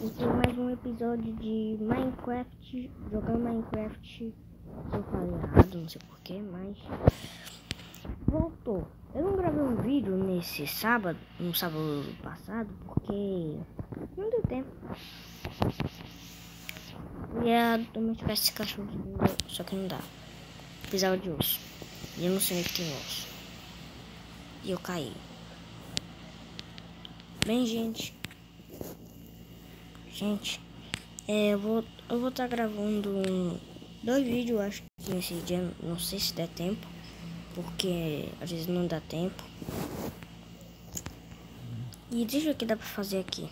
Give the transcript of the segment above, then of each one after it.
Esse é mais um episódio de Minecraft, jogando Minecraft. Eu falei errado, não sei porquê, mas voltou. Eu não gravei um vídeo nesse sábado, no sábado passado, porque não deu tempo. Eu ia domesticar esse cachorro, só que não dá. Precisava de osso. E eu não sei onde tem osso. E eu caí. Bem, gente, eu vou estar gravando dois vídeos, acho que nesse dia, não sei se der tempo, porque às vezes não dá tempo. E deixa eu ver o que dá pra fazer aqui.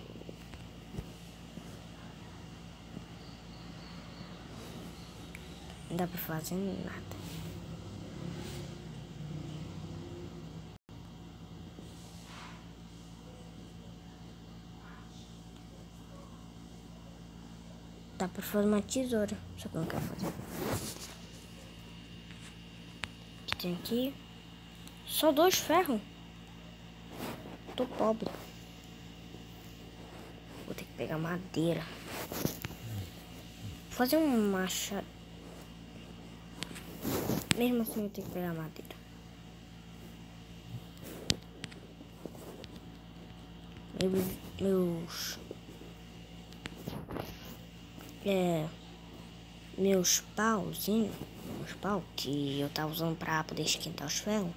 Não dá pra fazer nada. Dá pra fazer uma tesoura, só que eu não quero fazer. O que tem aqui? Só 2 ferros. Tô pobre. Vou ter que pegar madeira. Vou fazer um machado. Mesmo assim eu tenho que pegar madeira. Meus pau que eu tava usando pra poder esquentar os ferros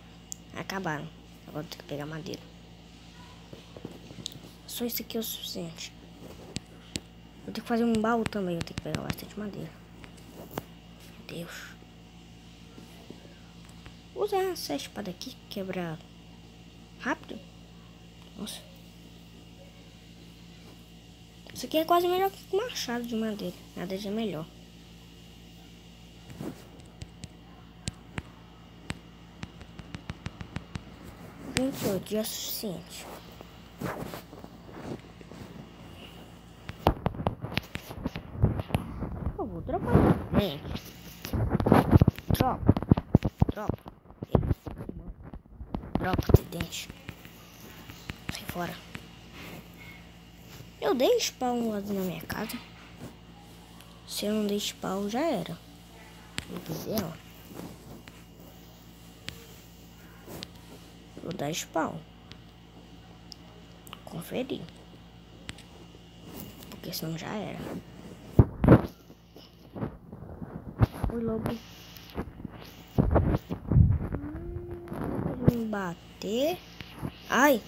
acabaram. Agora eu tenho que pegar madeira. Só isso aqui é o suficiente. Eu tenho que fazer um baú também. Eu tenho que pegar bastante madeira. Meu Deus. Vou usar essa espada aqui, quebrar rápido. Nossa. Isso aqui é quase melhor que um machado de madeira. Madeira é melhor. O dia é suficiente. Eu vou dropar. Gente. Dropa. Dropa de dente. Sai fora. Eu dei spawn lá na minha casa. Se eu não dei spawn, já era. Vou dizer, ó. Vou dar spawn. Conferir. Porque senão já era. Oi, lobo. Me bater. Ai.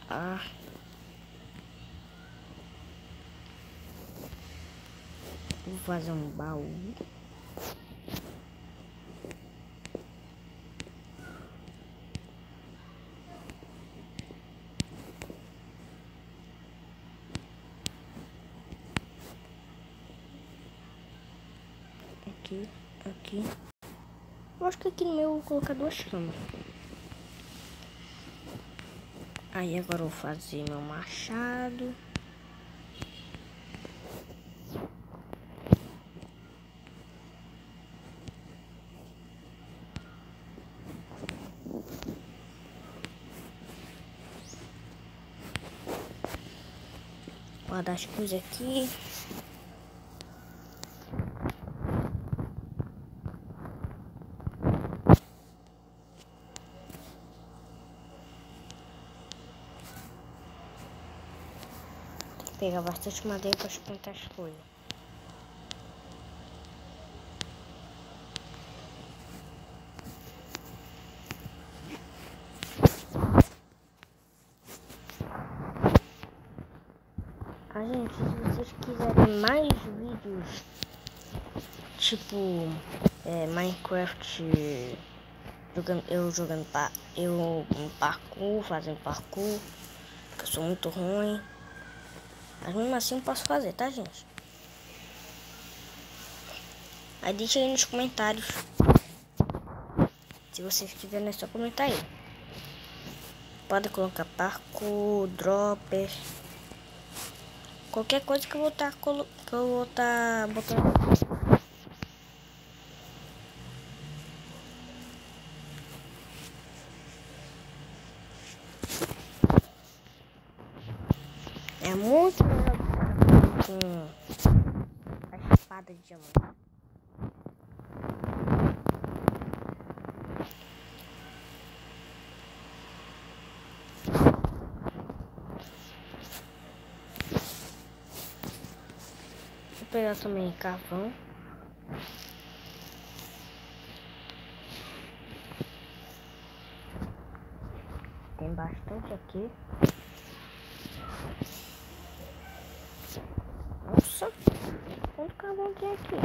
Ah. Vou fazer um baú. Aqui. Eu acho que aqui no meu eu vou colocar 2 camas. Aí agora eu vou fazer meu machado. Guardar as coisas aqui. Pegar bastante madeira para esquentar as coisas. Gente, se vocês quiserem mais vídeos tipo Minecraft jogando parkour, fazendo parkour, que eu sou muito ruim. Mas mesmo assim eu posso fazer, tá, gente? Aí deixa aí nos comentários. Se vocês quiserem, é só comentar aí. Pode colocar parkour, dropper, qualquer coisa que eu vou estar botando. porrada de diamante. Vou pegar também carvão. Tem bastante aqui. Nossa, quanto carvão tem aqui?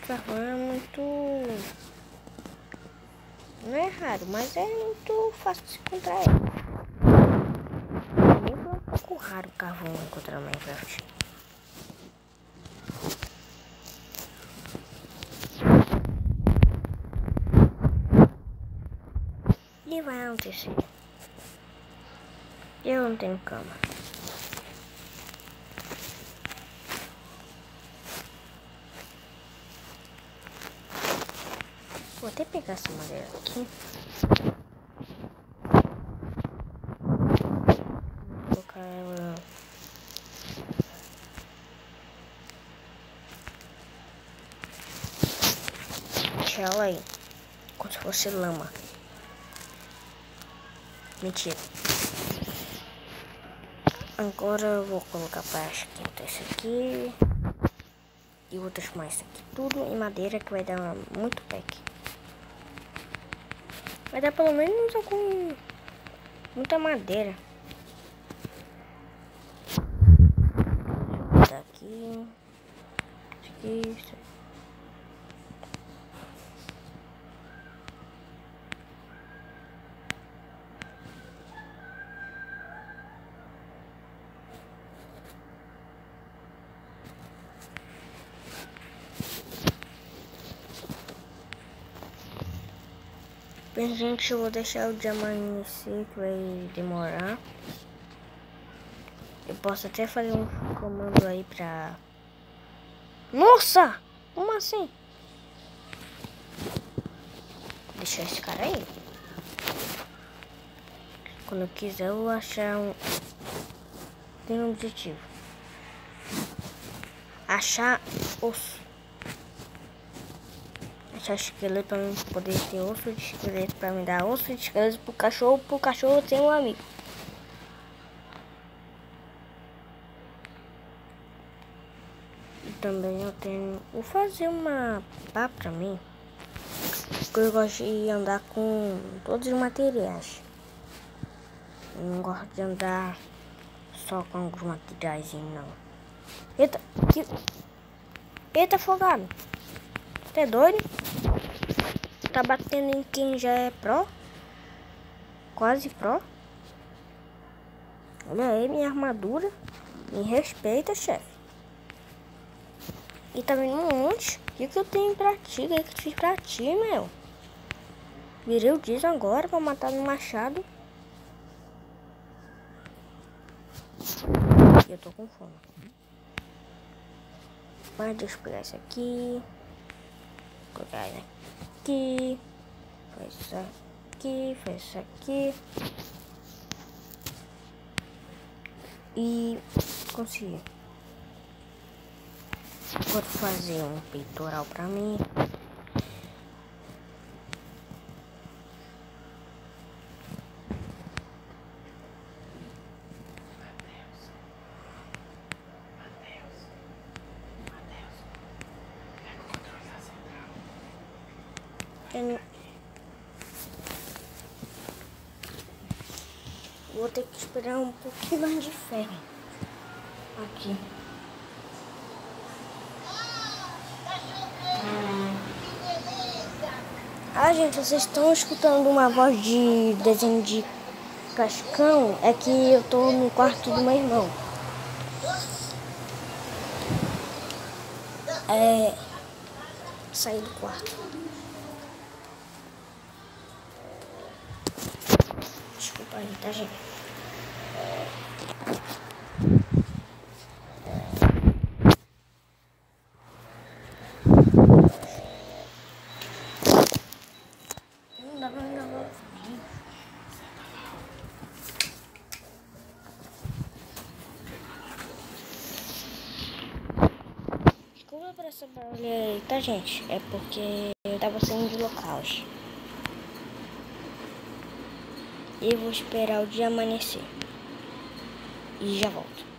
O carvão é muito... não é raro, mas é muito fácil de se encontrar ele. É um pouco raro o carvão encontrar no Minecraft. E vai acontecer. Eu não tenho cama. Vou até pegar essa madeira aqui. Vou colocar ela. Deixa ela aí. Como se fosse lama. Mentira. Agora eu vou colocar para esquentar esse aqui. E vou transformar isso aqui tudo em madeira, que vai dar muito pack. Vai dar pelo menos muita madeira. Tá aqui. Isso. Bem, gente, eu vou deixar o dia amanhecer, que vai demorar. Eu posso até fazer um comando aí pra... Nossa! Como assim? Deixar esse cara aí. Quando eu quiser, eu vou achar um... tem um objetivo. Achar osso. Achar esqueleto pra mim poder ter osso de esqueleto, pra me dar osso de esqueleto pro cachorro ter um amigo. E também eu tenho... vou fazer uma pá pra mim, porque eu gosto de andar com todos os materiais. Eu não gosto de andar só com alguns materiais, não. Eita, eita, afogado. Tá doido? Tá batendo em quem já é pro? Quase pro? Olha aí minha armadura. Me respeita, chefe. E tá vendo um monte. O que eu tenho pra ti? O que eu fiz pra ti, meu? Virei o Jason agora pra matar no machado. E eu tô com fome. Mas deixa eu pegar isso aqui. Colocar isso aqui. Faz isso aqui. Faz isso aqui. E consegui. Vou fazer um peitoral pra mim. Vou ter que esperar um pouquinho mais de ferro. Aqui. Ah, gente, vocês estão escutando uma voz de desenho de Cascão? É que eu tô no quarto do meu irmão. Saí do quarto. Desculpa aí, tá, gente? Não dá pra gravar. por essa barulheira aí, tá, gente? É porque eu tava saindo de locais. E eu vou esperar o dia amanhecer. E já volto.